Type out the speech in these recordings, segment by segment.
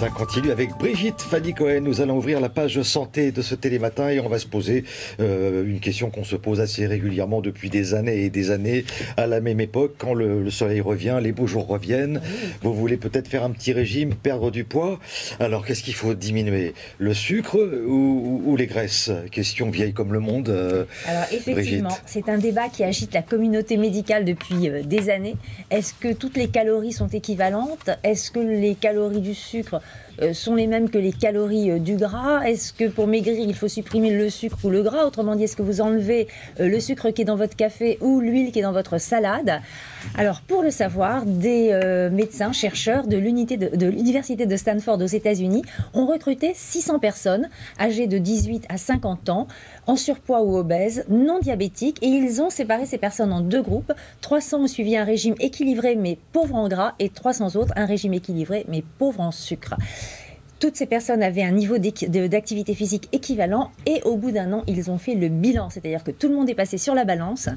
Télématin continue avec Brigitte Fanny-Cohen. Nous allons ouvrir la page santé de ce Télématin et on va se poser une question qu'on se pose assez régulièrement depuis des années et des années. À la même époque, quand le soleil revient, les beaux jours reviennent, vous voulez peut-être faire un petit régime, perdre du poids. Alors qu'est-ce qu'il faut diminuer? Le sucre ou les graisses? Question vieille comme le monde. Alors effectivement, c'est un débat qui agite la communauté médicale depuis des années. Est-ce que toutes les calories sont équivalentes? Est-ce que les calories du sucre sont les mêmes que les calories du gras? Est-ce que pour maigrir, il faut supprimer le sucre ou le gras? Autrement dit, est-ce que vous enlevez le sucre qui est dans votre café ou l'huile qui est dans votre salade? Alors, pour le savoir, des médecins, chercheurs de l'université de Stanford aux États-Unis ont recruté 600 personnes âgées de 18 à 50 ans, en surpoids ou obèses, non diabétiques, et ils ont séparé ces personnes en deux groupes. 300 ont suivi un régime équilibré mais pauvre en gras, et 300 autres un régime équilibré mais pauvre en sucre. Toutes ces personnes avaient un niveau d'activité physique équivalent et au bout d'un an, ils ont fait le bilan. C'est-à-dire que tout le monde est passé sur la balance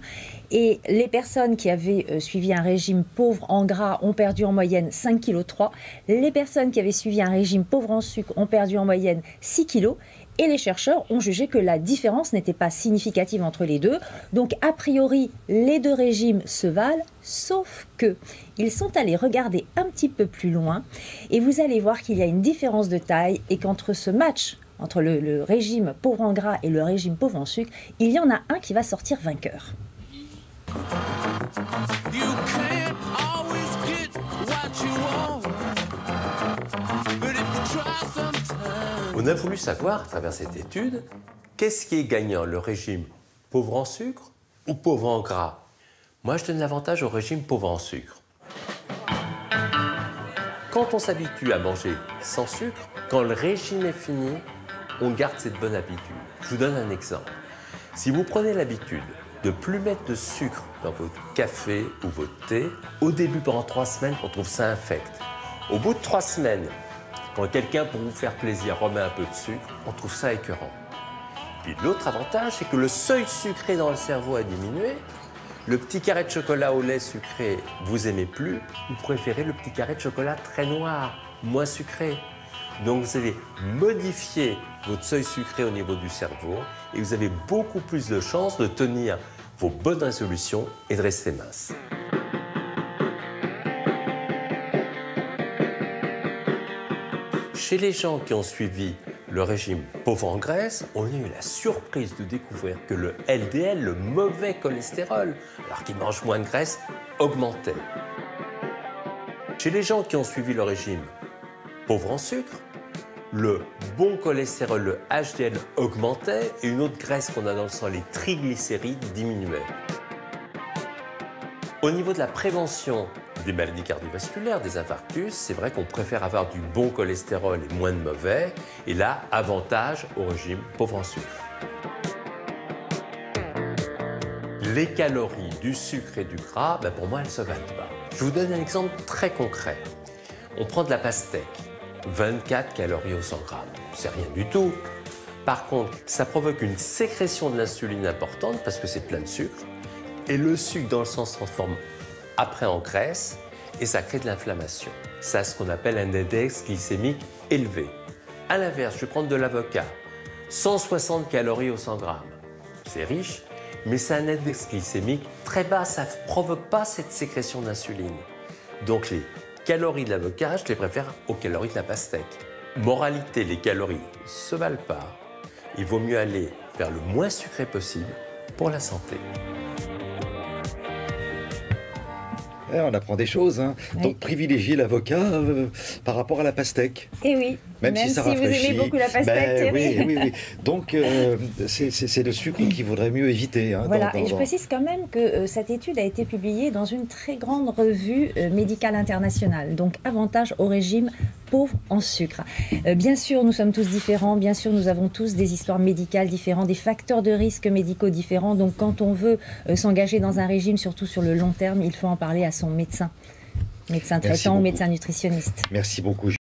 et les personnes qui avaient suivi un régime pauvre en gras ont perdu en moyenne 5,3 kg. Les personnes qui avaient suivi un régime pauvre en sucre ont perdu en moyenne 6 kg. Et les chercheurs ont jugé que la différence n'était pas significative entre les deux. Donc, a priori, les deux régimes se valent, sauf que ils sont allés regarder un petit peu plus loin et vous allez voir qu'il y a une différence de taille et qu'entre ce match, entre le régime pauvre en gras et le régime pauvre en sucre, il y en a un qui va sortir vainqueur. On a voulu savoir, à travers cette étude, qu'est-ce qui est gagnant, le régime pauvre en sucre ou pauvre en gras? Moi, je donne l'avantage au régime pauvre en sucre. Quand on s'habitue à manger sans sucre, quand le régime est fini, on garde cette bonne habitude. Je vous donne un exemple. Si vous prenez l'habitude de ne plus mettre de sucre dans votre café ou votre thé, au début, pendant 3 semaines, on trouve ça infect. Au bout de 3 semaines, quand quelqu'un, pour vous faire plaisir, remet un peu de sucre, on trouve ça écœurant. Puis l'autre avantage, c'est que le seuil sucré dans le cerveau a diminué. Le petit carré de chocolat au lait sucré, vous aimez plus. Vous préférez le petit carré de chocolat très noir, moins sucré. Donc vous allez modifier votre seuil sucré au niveau du cerveau et vous avez beaucoup plus de chances de tenir vos bonnes résolutions et de rester mince. Chez les gens qui ont suivi le régime pauvre en graisse, on a eu la surprise de découvrir que le LDL, le mauvais cholestérol, alors qu'ils mangent moins de graisse, augmentait. Chez les gens qui ont suivi le régime pauvre en sucre, le bon cholestérol, le HDL, augmentait et une autre graisse qu'on a dans le sang, les triglycérides, diminuait. Au niveau de la prévention des maladies cardiovasculaires, des infarctus, c'est vrai qu'on préfère avoir du bon cholestérol et moins de mauvais. Et là, avantage au régime pauvre en sucre. Les calories du sucre et du gras, pour moi, elles ne se valent pas. Je vous donne un exemple très concret. On prend de la pastèque, 24 calories au 100 grammes. C'est rien du tout. Par contre, ça provoque une sécrétion de l'insuline importante parce que c'est plein de sucre. Et le sucre dans le sang se transforme après en graisse et ça crée de l'inflammation. Ça, c'est ce qu'on appelle un index glycémique élevé. À l'inverse, je vais prendre de l'avocat, 160 calories au 100 grammes. C'est riche, mais c'est un index glycémique très bas, ça ne provoque pas cette sécrétion d'insuline. Donc les calories de l'avocat, je les préfère aux calories de la pastèque. Moralité, les calories ne se valent pas. Il vaut mieux aller vers le moins sucré possible pour la santé. On apprend des choses, hein. Oui. Donc privilégier l'avocat par rapport à la pastèque. Et oui, Même si ça vous rafraîchit. aimez beaucoup la pastèque, oui. Donc c'est le sucre qu'il vaudrait mieux éviter. Hein, voilà, et je précise quand même que cette étude a été publiée dans une très grande revue médicale internationale. Donc avantage au régime pauvre en sucre. Bien sûr, nous sommes tous différents. Bien sûr, nous avons tous des histoires médicales différentes, des facteurs de risque médicaux différents. Donc quand on veut s'engager dans un régime, surtout sur le long terme, il faut en parler à son médecin traitant ou médecin nutritionniste. Merci beaucoup.